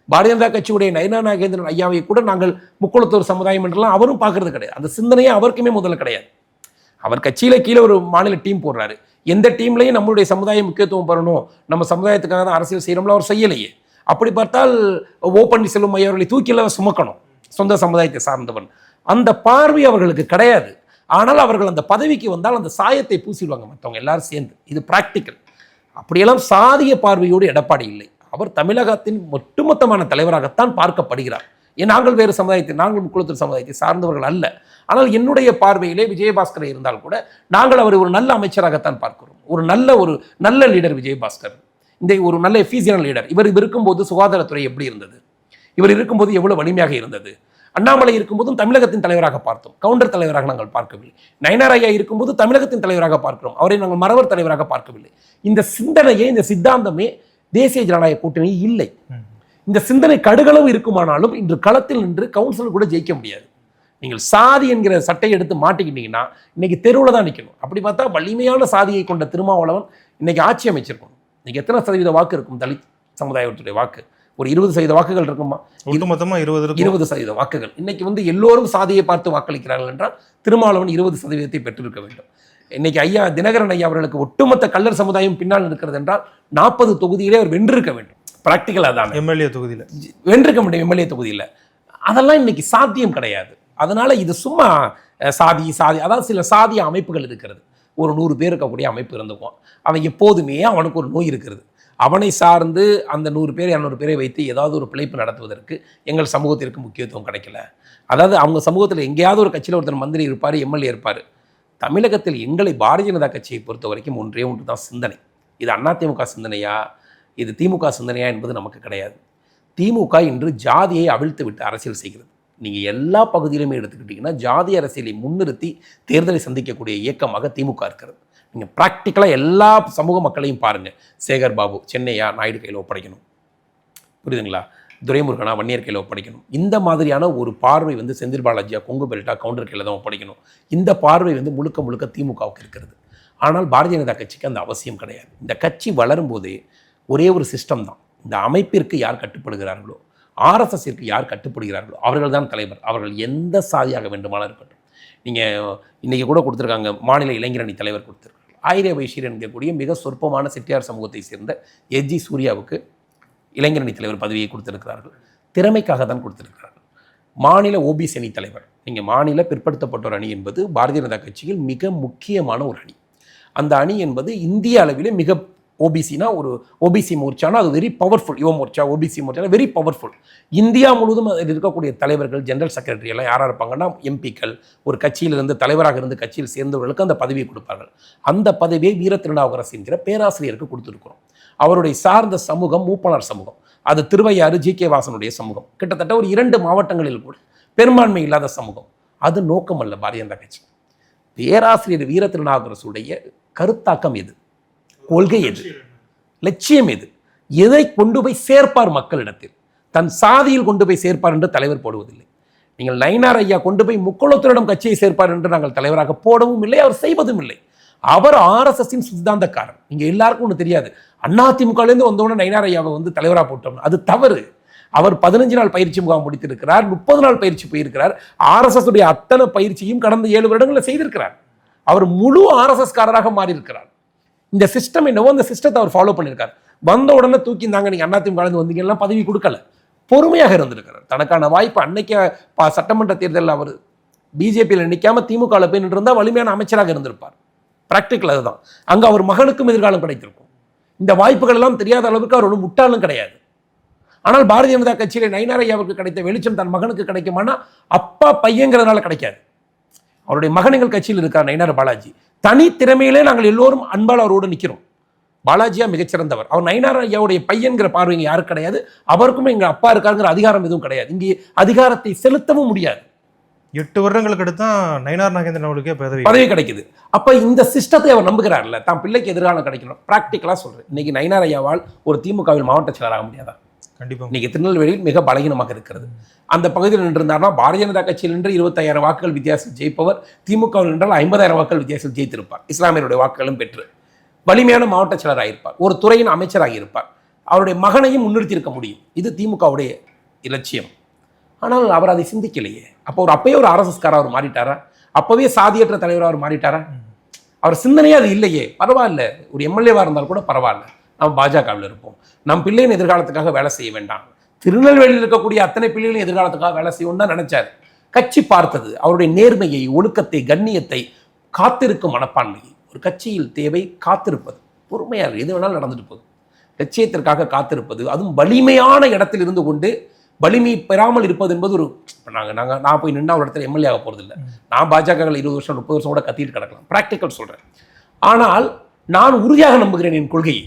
பாரதிய ஜனதா கட்சியுடைய நயினார் நாகேந்திரன் ஐயாவை கூட நாங்கள் முக்குளத்தோர் சமுதாயம் என்றெல்லாம் அவரும் பார்க்கறது கிடையாது. அந்த சிந்தனையே அவருக்குமே முதல்ல கிடையாது. அவர் கட்சியில் கீழே ஒரு மாநில டீம் போடுறாரு. எந்த டீம்லையும் நம்மளுடைய சமுதாயம் முக்கியத்துவம் பெறணும், நம்ம சமுதாயத்துக்காக தான் அரசியல் செய்யணும்ல அவர் செய்யலையே. அப்படி பார்த்தால் ஓ பன்னீர்செல்வம் ஐயா அவர்களை தூக்கில சுமக்கணும், சொந்த சமுதாயத்தை சார்ந்தவன். அந்த பார்வை அவர்களுக்கு கிடையாது. ஆனால் அவர்கள் அந்த பதவிக்கு வந்தால் அந்த சாயத்தை பூசிடுவாங்க மற்றவங்க எல்லாரும் சேர்ந்து. இது பிராக்டிக்கல். அப்படியெல்லாம் சாதிய பார்வையோடு எடப்பாடி இல்லை. அவர் தமிழகத்தின் ஒட்டுமொத்தமான தலைவராகத்தான் பார்க்கப்படுகிறார். நாங்கள் வேறு சமுதாயத்தை, நாங்கள் முக்குளத்தூர் சமுதாயத்தை சார்ந்தவர்கள் அல்ல. ஆனால் என்னுடைய பார்வையிலே விஜயபாஸ்கர் இருந்தால் கூட நாங்கள் அவர் ஒரு நல்ல அமைச்சராகத்தான் பார்க்கிறோம். ஒரு நல்ல லீடர் விஜயபாஸ்கர், இந்த ஒரு நல்ல எஃபிசியன்ட் லீடர். இவர் இருக்கும்போது சுகாதாரத்துறை எப்படி இருந்தது, இவர் இருக்கும்போது எவ்வளவு வலிமையாக இருந்தது. அண்ணாமலை இருக்கும்போதும் தமிழகத்தின் தலைவராக பார்த்தோம், கவுண்டர் தலைவராக நாங்கள் பார்க்கவில்லை. நயனார் ஐயா இருக்கும்போது தமிழகத்தின் தலைவராக பார்க்கிறோம், அவரை நாங்கள் மறவர் தலைவராக பார்க்கவில்லை. இந்த சிந்தனையே, இந்த சித்தாந்தமே தேசிய ஜனநாயக கூட்டணி இல்லை. இந்த சிந்தனை கடுகளவு இருக்குமானாலும் இன்று களத்தில் நின்று கவுன்சிலர் கூட ஜெயிக்க முடியாது. நீங்கள் சாதி என்கிற சட்டையை எடுத்து மாட்டிக்கிட்டீங்கன்னா இன்னைக்கு தெருவில் தான் நிற்கணும். அப்படி பார்த்தா வலிமையான சாதியை கொண்ட திருமாவளவன் இன்னைக்கு ஆட்சி அமைச்சிருக்கணும். இன்னைக்கு எத்தனை சதவீத வாக்கு இருக்கும் தலித் சமுதாயத்துடைய வாக்கு? ஒரு 20% வாக்குகள் இருக்குமா? மொத்தமா 20% வாக்குகள். இன்னைக்கு எல்லோரும் சாதியை பார்த்து வாக்களிக்கிறார்கள் என்றால் திருமாவளவன் 20% பெற்றிருக்க வேண்டும். இன்னைக்கு ஐயா தினகரன் ஐயா அவர்களுக்கு ஒட்டுமொத்த கள்ளர் சமுதாயம் பின்னால் இருக்கிறது என்றால் 40 தொகுதியிலே அவர் வென்றிருக்க வேண்டும். பிராக்டிக்கலாக தான் எம்எல்ஏ தொகுதியில் வென்றிருக்க முடியும். எம்எல்ஏ தொகுதியில் அதெல்லாம் இன்னைக்கு சாத்தியம் கிடையாது. அதனால இது சும்மா சாதி அதாவது சில சாதிய அமைப்புகள் இருக்கிறது. ஒரு 100 பேர் இருக்கக்கூடிய அமைப்பு இருந்துக்குவான். அவன் எப்போதுமே அவனுக்கு ஒரு நோய் இருக்கிறது. அவனை சார்ந்து அந்த 100 பேர் 200 பேரை வைத்து ஏதாவது ஒரு பிழைப்பு நடத்துவதற்கு எங்கள் சமூகத்திற்கு முக்கியத்துவம் கிடைக்கல. அதாவது அவங்க சமூகத்தில் எங்கேயாவது ஒரு கட்சியில் ஒருத்தர் மந்திரி இருப்பார், எம்எல்ஏ இருப்பார். தமிழகத்தில் எங்களை பாரதிய ஜனதா கட்சியை பொறுத்த வரைக்கும் ஒன்றே ஒன்று தான் சிந்தனை. இது அதிமுக சிந்தனையா, இது திமுக சிந்தனையா என்பது நமக்கு கிடையாது. திமுக இன்று ஜாதியை அவிழ்த்து விட்டு அரசியல் செய்கிறது. நீங்கள் எல்லா பகுதியிலுமே எடுத்துக்கிட்டிங்கன்னா ஜாதி அரசியலை முன்னிறுத்தி தேர்தலை சந்திக்கக்கூடிய இயக்கமாக திமுக இருக்கிறது. நீங்கள் ப்ராக்டிக்கலாக எல்லா சமூக மக்களையும் பாருங்கள். சேகர் பாபு சென்னையா நாயுடு கையில் ஒப்படைக்கணும், புரியுதுங்களா? துரைமுருகனா வன்னியர் கையில் ஒப்படைக்கணும். இந்த மாதிரியான ஒரு பார்வை செந்தில் பாலாஜியா கொங்கு பெல்ட்டா கவுண்டர் கையில் தான் ஒப்படைக்கணும். இந்த பார்வை முழுக்க முழுக்க திமுகவுக்கு இருக்கிறது. ஆனால் பாரதிய ஜனதா கட்சிக்கு அந்த அவசியம் கிடையாது. இந்த கட்சி வளரும் போதே ஒரே ஒரு சிஸ்டம் தான். இந்த அமைப்பிற்கு யார் கட்டுப்படுகிறார்களோ, ஆர்எஸ்எஸ்ஸிற்கு யார் கட்டுப்படுகிறார்களோ அவர்கள் தான் தலைவர். அவர்கள் எந்த சாதியாக வேண்டுமானாலும் இருக்கட்டும். நீங்கள் இன்றைக்கி கூட கொடுத்துருக்காங்க, மாநில இளைஞரணி தலைவர் கொடுத்துருக்காங்க. ஆயிரே வைஷீர் என்கக்கூடிய மிக சொற்பமான செட்டியார் சமூகத்தை சேர்ந்த எஸ்ஜி சூர்யாவுக்கு இளைஞரணி தலைவர் பதவியை கொடுத்திருக்கிறார்கள். திறமைக்காக தான் கொடுத்திருக்கிறார்கள். மாநில ஓபிசி அணி தலைவர், நீங்கள் மாநில பிற்படுத்தப்பட்டோர் அணி என்பது பாரதிய ஜனதா கட்சியில் மிக முக்கியமான ஒரு அணி. அந்த அணி என்பது இந்திய அளவிலே மிக ஓபிசினா ஒரு ஓபிசி மோர்ச்சானா அது very powerful. Yuva Morcha OBC Morcha very powerful. India முழுவதும் அதில் இருக்கக்கூடிய தலைவர்கள், ஜெனரல் செக்ரட்டரி எல்லாம் யாராக இருப்பாங்கன்னா எம்பிக்கள், ஒரு கட்சியிலிருந்து தலைவராக இருந்து கட்சியில் சேர்ந்தவர்களுக்கு அந்த பதவியை கொடுப்பார்கள். அந்த பதவியை வீர திருநாவுக்கரசு என்கிற பேராசிரியருக்கு கொடுத்துருக்கிறோம். அவருடைய சார்ந்த சமூகம் மூப்பனார் சமூகம், அது திருவையாறு ஜி.கே. வாசனுடைய சமூகம். கிட்டத்தட்ட ஒரு 2 மாவட்டங்களில் கூட பெரும்பான்மை இல்லாத சமூகம். அது நோக்கம் அல்ல பாரதிய ஜனதா கட்சி. பேராசிரியர் வீர திருநாவுக்கரசுடைய கருத்தாக்கம் எது, கொள்கை எது, லட்சியம் எது, எதை கொண்டு போய் சேர்ப்பார் மக்களிடத்தில்? தன் சாதியில் கொண்டு போய் சேர்ப்பார் என்று தலைவர் போடுவதில்லை. நீங்கள் நயினார் ஐயா கொண்டு போய் முக்குளத்தூரிடம் கட்சியை சேர்ப்பார் என்று நாங்கள் தலைவராக போடவும் இல்லை, அவர் செய்வதும் இல்லை. அவர் ஆர்எஸ்எஸ்ஸின் சித்தாந்தக்காரர். நீங்கள் எல்லாருக்கும் ஒன்று தெரியாது, அதிமுகலேருந்து வந்தவுடனே நயினார் ஐயாவை தலைவராக போட்டோம், அது தவறு. அவர் 15 நாள் பயிற்சி முகாம் முடித்திருக்கிறார், 30 நாள் பயிற்சி போயிருக்கிறார். ஆர்எஸ்எஸ் உடைய அத்தனை பயிற்சியும் கடந்த 7 வருடங்களில் செய்திருக்கிறார். அவர் முழு ஆர்எஸ்எஸ் காரராக மாறி இருக்கிறார். இந்த சிஸ்டம் என்னவோ அந்த சிஸ்டத்தை அவர் ஃபாலோ பண்ணியிருக்கார். வந்த உடனே தூக்கி இருந்தாங்க, நீங்கள் அதிமுக கலந்து வந்தீங்கன்னா பதவி கொடுக்கல, பொறுமையாக இருந்திருக்கிறார். தனக்கான வாய்ப்பு அன்னைக்கு சட்டமன்ற தேர்தலில் அவர் பிஜேபியில் நிற்காம திமுகவில் போய் நின்றிருந்தால் வலிமையான அமைச்சராக இருந்திருப்பார். ப்ராக்டிக்கல் அதுதான். அங்கே அவர் மகனுக்கும் எதிர்காலம் கிடைத்திருக்கும். இந்த வாய்ப்புகள் எல்லாம் தெரியாத அளவுக்கு அவர் ஒன்றும் முட்டாளும் கிடையாது. ஆனால் பாரதிய ஜனதா கட்சியில நயினார் ஐயாவுக்கு கிடைத்த வெளிச்சம் தன் மகனுக்கு கிடைக்குமானா அப்பா பையங்கிறதுனால கிடைக்காது. அவருடைய மகன் எங்கள் கட்சியில் இருக்கார் நயினார் பாலாஜி. தனி திறமையிலே நாங்கள் எல்லோரும் அன்பால் அவரோடு நிற்கிறோம். பாலாஜியா மிகச்சிறந்தவர். அவர் நயினார் ஐயாவுடைய பையன்கிற பார்வை இங்கே யாரும் கிடையாது. அவருக்குமே எங்கள் அப்பா இருக்காருங்கிற அதிகாரம் எதுவும் கிடையாது. இங்கே அதிகாரத்தை செலுத்தவும் முடியாது. 8 வருடங்களுக்கு அடுத்து தான் நயினார் நாகேந்திரன் அவர்களுக்கே பதவி கிடைக்குது. அப்போ இந்த சிஸ்டத்தை அவர் நம்புகிறார்ல, தான் பிள்ளைக்கு எதிர்காலம் கிடைக்கணும். ப்ராக்டிக்கலாக சொல்கிறேன், இன்னைக்கு நயினார் ஐயாவால் ஒரு திமுகவில் மாவட்ட செயலராக முடியாதா? கண்டிப்பாக. இன்னைக்கு திருநெல்வேலியில் மிக பலகீனமாக இருக்கிறது. அந்த பகுதியில் நின்றிருந்தார்னா பாரதிய ஜனதா கட்சியில் நின்று 25,000 வாக்குகள் வித்தியாசத்தில் ஜெயிப்பவர் திமுகவில் நின்றால் 50,000 வாக்குகள் வித்தியாசத்தில் ஜெயித்திருப்பார். இஸ்லாமியருடைய வாக்குகளும் பெற்று வலிமையான மாவட்ட செயலராக இருப்பார், ஒரு துறையின் அமைச்சராக இருப்பார். அவருடைய மகனையும் முன்னிறுத்தி இருக்க முடியும். இது திமுகவுடைய இலட்சியம். ஆனால் அவர் அதை சிந்திக்கலையே. அப்பயே ஒரு ஆர்எஸ்எஸ்காரர் அவர் மாறிட்டாரா? அப்பவே சாதியற்ற தலைவராக அவர் மாறிட்டாரா? அவர் சிந்தனையே அது இல்லையே. பரவாயில்ல, ஒரு எம்எல்ஏவாக இருந்தால் கூட பரவாயில்ல, நம்ம பாஜகவில் இருப்போம், நம் பிள்ளையின் எதிர்காலத்துக்காக வேலை செய்ய வேண்டாம். திருநெல்வேலியில் இருக்கக்கூடிய அத்தனை பிள்ளைகளின் எதிர்காலத்துக்காக வேலை செய்யணும் தான் நினைச்சார். கட்சி பார்த்தது அவருடைய நேர்மையை, ஒழுக்கத்தை, கண்ணியத்தை, காத்திருக்கும் மனப்பான்மையை. ஒரு கட்சியில் தேவை காத்திருப்பது, பொறுமையாக எது வேணாலும் நடந்துட்டு போகுது. லட்சியத்திற்காக காத்திருப்பது, அதுவும் வலிமையான இடத்தில் இருந்து கொண்டு வலிமை பெறாமல் இருப்பது என்பது ஒரு நான் போய் நின்னா ஒரு இடத்துல எம்எல்ஏ ஆக போகிறது இல்லை. நான் பாஜகவில் 20 வருஷம் 30 வருஷம் கூட கத்திட்டு கிடக்கலாம், ப்ராக்டிக்கல் சொல்கிறேன். ஆனால் நான் உறுதியாக நம்புகிறேன் என் கொள்கையை.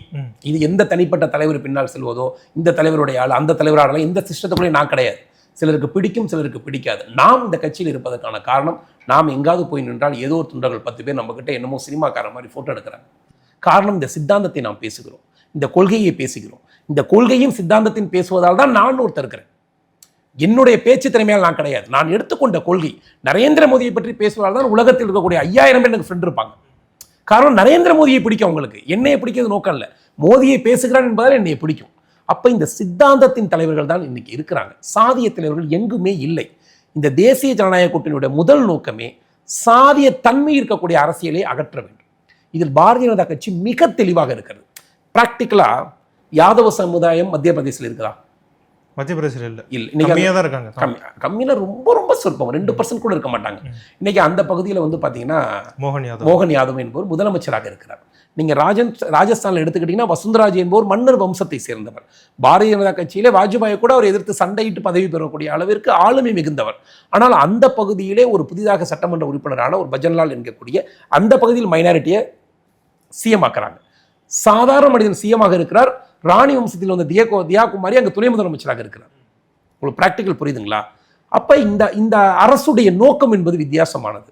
இது எந்த தனிப்பட்ட தலைவர் பின்னால் செல்வதோ, இந்த தலைவருடைய ஆள் அந்த தலைவரால், இந்த சிஸ்டத்துக்குள்ளே நான் கிடையாது. சிலருக்கு பிடிக்கும், சிலருக்கு பிடிக்காது. நாம் இந்த கட்சியில் இருப்பதற்கான காரணம், நாம் எங்காவது போய் நின்றால் ஏதோ ஒரு தொண்டர்கள் 10 பேர் நம்மக்கிட்ட என்னமோ சினிமாக்கார மாதிரி ஃபோட்டோ எடுக்கிறாங்க. காரணம், இந்த சித்தாந்தத்தை நாம் பேசுகிறோம், இந்த கொள்கையை பேசுகிறோம். இந்த கொள்கையும் சித்தாந்தத்தின் பேசுவதால் தான் நான் ஒருத்தர் இருக்கிறேன். என்னுடைய பேச்சு திறமையால் நான் கிடையாது. நான் எடுத்துக்கொண்ட கொள்கை, நரேந்திர மோடியை பற்றி பேசுவதால் தான் உலகத்தில் இருக்கக்கூடிய 5000 பேர் எனக்கு ஃப்ரெண்ட் இருப்பாங்க. காரணம், நரேந்திர மோடியை பிடிக்கும் அவங்களுக்கு, என்னையை பிடிக்கிறது நோக்கம் இல்லை. மோடியை பேசுகிறான் என்பதால் என்னையை பிடிக்கும். அப்போ இந்த சித்தாந்தத்தின் தலைவர்கள் தான் இன்னைக்கு இருக்கிறாங்க. சாதிய தலைவர்கள் எங்குமே இல்லை. இந்த தேசிய ஜனநாயக கூட்டணியுடைய முதல் நோக்கமே சாதிய தன்மை இருக்கக்கூடிய அரசியலை அகற்ற வேண்டும். இதில் பாரதிய ஜனதா கட்சி மிக தெளிவாக இருக்கிறது. ப்ராக்டிக்கலா யாதவ சமுதாயம் மத்திய பிரதேசத்தில் இருக்குதா? மத்திய பிரதேசத்தில் இல்லை. கம்மியாக தான் இருக்காங்க. கம்மியில் ரொம்ப ரொம்ப சொற்பம், 2% கூட இருக்க மாட்டாங்க. இன்னைக்கு அந்த பகுதியில் வந்து பார்த்தீங்கன்னா மோகன் யாதவ் என்பவர் முதலமைச்சராக இருக்கிறார். நீங்கள் ராஜஸ்தானில் எடுத்துக்கிட்டீங்கன்னா வசுந்தராஜ் என்பவர் மன்னர் வம்சத்தை சேர்ந்தவர். பாரதிய ஜனதா கட்சியிலே வாஜ்பாயை கூட அவர் எதிர்த்து சண்டையிட்டு பதவி பெறக்கூடிய அளவிற்கு ஆளுமை மிகுந்தவர். ஆனால் அந்த பகுதியிலே ஒரு புதிதாக சட்டமன்ற உறுப்பினரான ஒரு பஜன்லால் என்கக்கூடிய அந்த பகுதியில் மைனாரிட்டியை சிஎம் ஆக்குறாங்க. சாதாரண மனிதன் சிஎம் ஆக இருக்கிறார். ராணி வம்சத்தில் வந்த தியா குமாரி அங்கே துணை முதலமைச்சராக இருக்கிறார். உங்களுக்கு ப்ராக்டிக்கல் புரியுதுங்களா? அப்போ இந்த அரசுடைய நோக்கம் என்பது வித்தியாசமானது.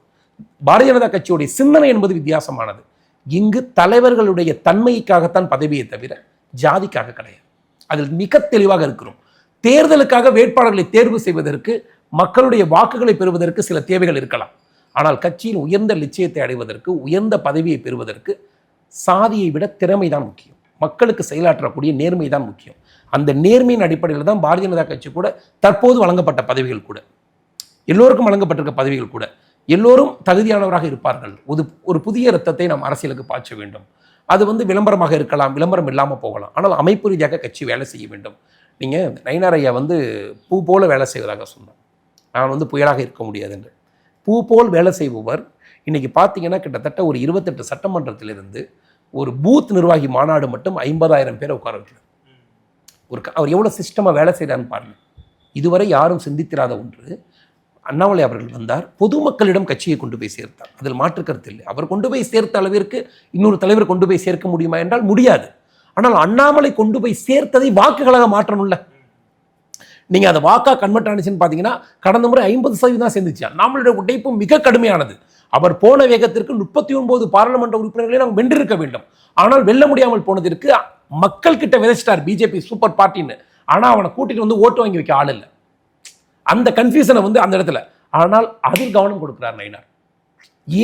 பாரதிய ஜனதா கட்சியுடைய சிந்தனை என்பது வித்தியாசமானது. இங்கு தலைவர்களுடைய தன்மைக்காகத்தான் பதவியை தவிர ஜாதிக்காக கிடையாது. அதில் மிக தெளிவாக இருக்கிறோம். தேர்தலுக்காக வேட்பாளர்களை தேர்வு செய்வதற்கு, மக்களுடைய வாக்குகளை பெறுவதற்கு சில தேவைகள் இருக்கலாம். ஆனால் கட்சியில் உயர்ந்த லட்சியத்தை அடைவதற்கு, உயர்ந்த பதவியை பெறுவதற்கு சாதியை விட திறமை தான் முக்கியம். மக்களுக்கு செயலாற்றக்கூடிய நேர்மை தான் முக்கியம். அந்த நேர்மையின் அடிப்படையில் தான் பாரதிய ஜனதா கட்சி கூட தற்போது வழங்கப்பட்ட பதவிகள் கூட, எல்லோருக்கும் வழங்கப்பட்டிருக்க பதவிகள் கூட, எல்லோரும் தகுதியானவராக இருப்பார்கள். ஒரு புதிய ரத்தத்தை நாம் அரசியலுக்கு பாய்ச்ச வேண்டும். அது வந்து விளம்பரமாக இருக்கலாம், விளம்பரம் இல்லாமல் போகலாம். ஆனால் அமைப்பு ரீதியாக கட்சி வேலை செய்ய வேண்டும். நீங்கள் நயினார் ஐயா வந்து பூ போல வேலை செய்வதாக சொன்னார். நான் வந்து புயலாக இருக்க முடியாது என்று. பூ போல் வேலை செய்பவர் இன்னைக்கு பார்த்தீங்கன்னா கிட்டத்தட்ட ஒரு 28 சட்டமன்றத்திலிருந்து ஒரு பூத் நிர்வாகி மாநாடு மட்டும் 50,000 பேரை உட்கார வைக்கிறார். அவர் எவ்வளோ சிஸ்டமாக வேலை செய்கிறான்னு பாருங்கள். இதுவரை யாரும் சிந்தித்திராத ஒன்று. அண்ணாமலை அவர்கள் வந்தார், பொதுமக்களிடம் கட்சியை கொண்டு போய் சேர்த்தார். அதில் மாற்று கருத்து இல்லை. அவர் கொண்டு போய் சேர்த்த அளவிற்கு இன்னொரு தலைவர் கொண்டு போய் சேர்க்க முடியுமா என்றால் முடியாது. ஆனால் அண்ணாமலை கொண்டு போய் சேர்த்ததை வாக்குகளாக மாற்றணும்ல. நீங்கள் அதை வாக்காக கன்வெர்ட் ஆனிச்சுன்னு பார்த்தீங்கன்னா கடந்த முறை 50% தான் சேர்ந்துச்சு. அண்ணாமலையுடைய உடைப்பு மிக கடுமையானது. அவர் போன வேகத்திற்கு 39 பாராளுமன்ற உறுப்பினர்களை நாம் வென்றிருக்க வேண்டும். ஆனால் வெல்ல முடியாமல் போனதற்கு மக்கள் கிட்ட விதைச்சிட்டார் பிஜேபி சூப்பர் பார்ட்டின்னு. ஆனால் அவனை கூட்டிட்டு வந்து ஓட்டு வாங்கி வைக்க ஆள் இல்லை. அந்த கன்ஃபியூஷனை வந்து அந்த இடத்துல. ஆனால் அதில் கவனம் கொடுக்கிறார் நயினார்.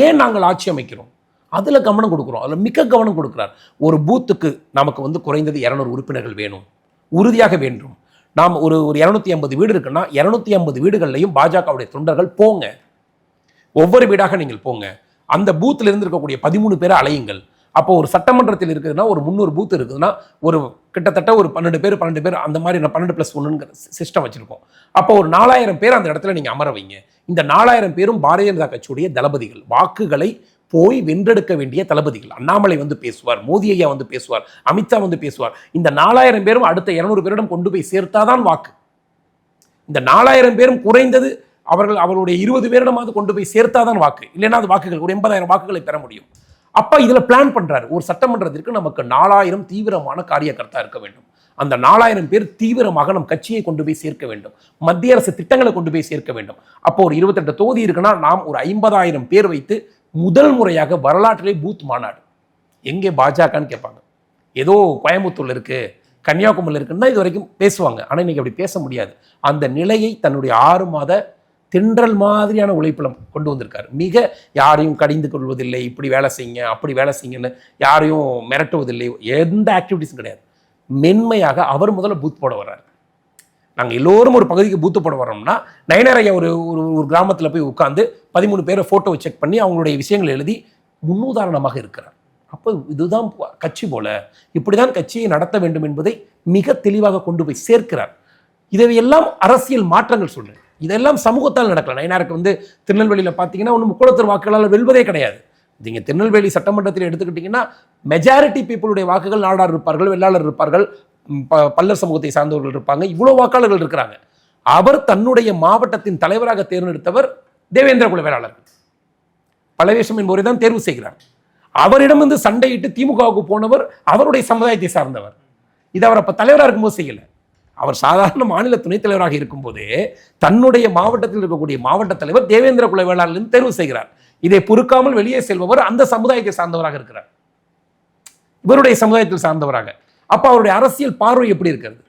ஏன் நாங்கள் ஆட்சி அமைக்கிறோம் அதில் கவனம் கொடுக்குறோம். அதில் மிக கவனம் கொடுக்கிறார். ஒரு பூத்துக்கு நமக்கு வந்து குறைந்தது 200 உறுப்பினர்கள் வேணும், உறுதியாக வேண்டும். நாம் ஒரு 250 வீடு இருக்குன்னா 250 வீடுகள்லையும் பாஜகவுடைய தொண்டர்கள் போங்க. ஒவ்வொரு வீடாக நீங்கள் போங்க. அந்த பூத்தில் இருந்து இருக்கக்கூடிய 13 பேரை அலையுங்கள். அப்போ ஒரு சட்டமன்றத்தில் இருக்குதுன்னா ஒரு 300 பூத் இருக்குதுன்னா ஒரு கிட்டத்தட்ட ஒரு 12 பேர் அந்த மாதிரி 12+1 சிஸ்டம் வச்சிருக்கோம். அப்போ ஒரு 4000 பேர் அந்த இடத்துல நீங்கள் அமர வைங்க. இந்த 4000 பேரும் பாரதிய ஜனதா கட்சியுடைய தளபதிகள், வாக்குகளை போய் வென்றெடுக்க வேண்டிய தளபதிகள். அண்ணாமலை வந்து பேசுவார், மோடி ஐயா வந்து பேசுவார், அமித்ஷா வந்து பேசுவார். இந்த 4000 பேரும் அடுத்த 200 பேரிடம் கொண்டு போய் சேர்த்தாதான் வாக்கு. இந்த 4000 பேரும் குறைந்தது அவர்களுடைய 20 பேரிடமாவது கொண்டு போய் சேர்த்தாதான் வாக்கு. இல்லைன்னா அது வாக்குகள் ஒரு 80,000 வாக்குகளை பெற முடியும். அப்ப இதுல பிளான் பண்றாரு. ஒரு சட்டமன்றத்திற்கு நமக்கு 4000 தீவிரமான காரியகர்த்தா இருக்க வேண்டும். அந்த 4000 பேர் தீவிரமாக நம் கட்சியை கொண்டு போய் சேர்க்க வேண்டும். மத்திய அரசு திட்டங்களை கொண்டு போய் சேர்க்க வேண்டும். அப்போ ஒரு 28 தொகுதி இருக்குன்னா நாம் ஒரு 50,000 பேர் வைத்து முதல் முறையாக வரலாற்றிலே பூத் மாநாடு. எங்கே பாஜகன்னு கேட்பாங்க. ஏதோ கோயம்புத்தூர்ல இருக்கு, கன்னியாகுமரியில் இருக்குன்னா இது வரைக்கும் பேசுவாங்க. ஆனால் இன்னைக்கு அப்படி பேச முடியாது. அந்த நிலையை தன்னுடைய 6 மாத தென்றல் மாதிரியான உழைப்பில் கொண்டு வந்திருக்காரு. மிக யாரையும் கடிந்து கொள்வதில்லை, இப்படி வேலை செய்யுங்க அப்படி வேலை செய்யுங்கன்னு யாரையும் மிரட்டுவதில்லை, எந்த ஆக்டிவிட்டிஸும் கிடையாது. மென்மையாக அவர் முதல்ல பூத் போட வர்றாரு. நாங்கள் எல்லோரும் ஒரு பகுதிக்கு பூத்து போட வரோம்னா நயினார் ஐயா ஒரு கிராமத்தில் போய் உட்காந்து 13 பேரை ஃபோட்டோவை செக் பண்ணி அவங்களுடைய விஷயங்களை எழுதி முன்னுதாரணமாக இருக்கிறார். அப்போ இதுதான் கட்சி போல, இப்படிதான் கட்சியை நடத்த வேண்டும் என்பதை மிக தெளிவாக கொண்டு போய் சேர்க்கிறார். இதையெல்லாம் அரசியல் மாற்றங்கள் சொல்றேன். இதெல்லாம் சமூகத்தால் நடக்கலாம். நயினாருக்கு வந்து திருநெல்வேலியில் பார்த்தீங்கன்னா ஒன்றும் முக்குளத்தூர் வாக்குகளால் வெல்வதே கிடையாது. நீங்கள் திருநெல்வேலி சட்டமன்றத்தில் எடுத்துக்கிட்டிங்கன்னா மெஜாரிட்டி பீப்புளுடைய வாக்குகள் நாடார் இருப்பார்கள், வெள்ளாளர் இருப்பார்கள், பல்லர் சமூகத்தை சார்ந்தவர்கள் இருப்பாங்க. இவ்வளோ வாக்காளர்கள் இருக்கிறாங்க. அவர் தன்னுடைய மாவட்டத்தின் தலைவராக தேர்ந்தெடுத்தவர் தேவேந்திர குல வேளாளர் பலவேஷம் என்பவரை தான் தேர்வு செய்கிறார். அவரிடமிருந்து சண்டையிட்டு திமுகவுக்கு போனவர் அவருடைய சமுதாயத்தை சார்ந்தவர். இது அவர் அப்ப தலைவராக இருக்கும்போது செய்யல. அவர் சாதாரண மாநில துணைத் தலைவராக இருக்கும்போதே தன்னுடைய மாவட்டத்தில் இருக்கக்கூடிய மாவட்ட தலைவர் தேவேந்திர குல வேளாளர் தேர்வு செய்கிறார். இதை பொறுக்காமல் வெளியே செல்பவர் அந்த சமுதாயத்தை சார்ந்தவராக இருக்கிறார், இவருடைய சமுதாயத்தில் சார்ந்தவராக. அப்ப அவருடைய அரசியல் பார்வை எப்படி இருக்கிறது?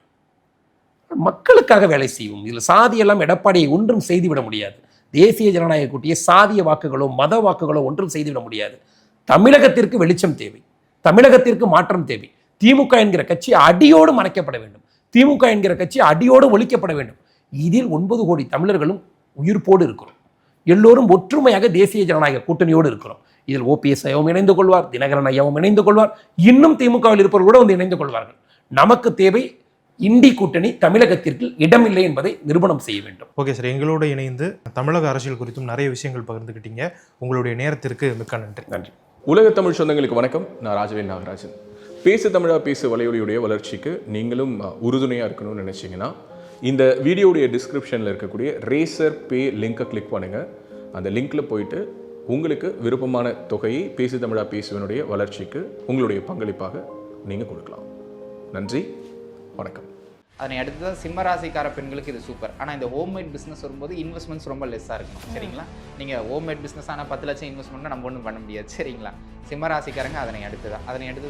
மக்களுக்காக வேலை செய்யும். இதில் சாதியெல்லாம் எடப்பாடியை ஒன்றும் செய்துவிட முடியாது. தேசிய ஜனநாயக கூட்டிய சாதிய வாக்குகளோ மத வாக்குகளோ ஒன்றும் செய்துவிட முடியாது. தமிழகத்திற்கு வெளிச்சம் தேவை, தமிழகத்திற்கு மாற்றம் தேவை. திமுக என்கிற கட்சி அடியோடு மறைக்கப்பட வேண்டும், திமுக என்கிற கட்சி அடியோடு ஒழிக்கப்பட வேண்டும். இதில் 9 கோடி தமிழர்களும் உயிர்ப்போடு இருக்கிறோம். எல்லோரும் ஒற்றுமையாக தேசிய ஜனநாயக கூட்டணியோடு இருக்கிறோம். இதில் ஓபிஎஸ் ஐயாவும் இணைந்து கொள்வார், தினகரன் ஐயாவும் இணைந்து கொள்வார், இன்னும் திமுகவில் இருப்பவர்கள் கூட வந்து இணைந்து கொள்வார்கள். நமக்கு தேவை இண்டி கூட்டணி தமிழகத்திற்கு இடமில்லை என்பதை நிரூபணம் செய்ய வேண்டும். ஓகே சார், எங்களோட இணைந்து தமிழக அரசியல் குறித்தும் நிறைய விஷயங்கள் பகிர்ந்துக்கிட்டீங்க. உங்களுடைய நேரத்திற்கு மிக்க நன்றி. நன்றி. உலக தமிழ் சொந்தங்களுக்கு வணக்கம். நான் ராஜவேல் நாகராஜன். பேசு தமிழா பேசு வலையொலியுடைய வளர்ச்சிக்கு நீங்களும் உறுதுணையாக இருக்கணும்னு நினச்சிங்கன்னா இந்த வீடியோடைய டிஸ்கிரிப்ஷனில் இருக்கக்கூடிய ரேசர் பே லிங்கை கிளிக் பண்ணுங்கள். அந்த லிங்க்கில் போயிட்டு உங்களுக்கு விருப்பமான தொகையை பேசு தமிழா பேசுவனுடைய வளர்ச்சிக்கு உங்களுடைய பங்களிப்பாக நீங்கள் கொடுக்கலாம். நன்றி, வணக்கம். அதனை அடுத்து தான் சிம்ம ராசிக்கார பெண்களுக்கு இது சூப்பர். ஆனால் இந்த ஹோம்மேட் பிஸ்னஸ் வரும்போது இன்வெஸ்ட்மெண்ட்ஸ் ரொம்ப லெஸ்ஸாக இருக்கணும். சரிங்களா? நீங்கள் ஹோம்மேட் பிஸ்னஸ் ஆனால் 10 லட்சம் இன்வெஸ்ட்மெண்ட்னா நம்ம ஒன்றும் பண்ண முடியாது. சரிங்களா? சிம்ம ராசிக்காரங்க அதனை அடுத்து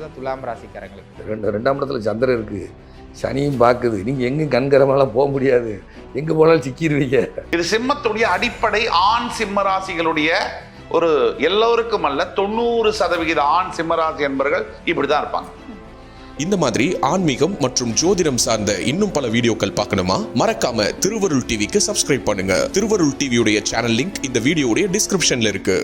தான் துலாம் ராசிக்காரங்களுக்கு. 2ஆம் இடத்துல சந்திரன் இருக்குது, சனியும் பார்க்குது. நீங்கள் எங்கேயும் கண்கரமெல்லாம் போக முடியாது, எங்கே போனாலும் சிக்கிடுவீங்க. இது சிம்மத்துடைய அடிப்படை ஆண் சிம்ம ராசிகளுடைய ஒரு எல்லோருக்கும் அல்ல 90% ஆண் சிம்மராசி என்பவர்கள் இப்படி தான் இருப்பாங்க. இந்த மாதிரி ஆன்மீகம் மற்றும் ஜோதிடம் சார்ந்த இன்னும் பல வீடியோக்கள் பார்க்கணுமா? மறக்காம திருவருள் டிவிக்கு சப்ஸ்கிரைப் பண்ணுங்க. திருவருள் டிவியுடைய சேனல் லிங்க் இந்த வீடியோடைய டிஸ்கிரிப்ஷன்ல இருக்கு.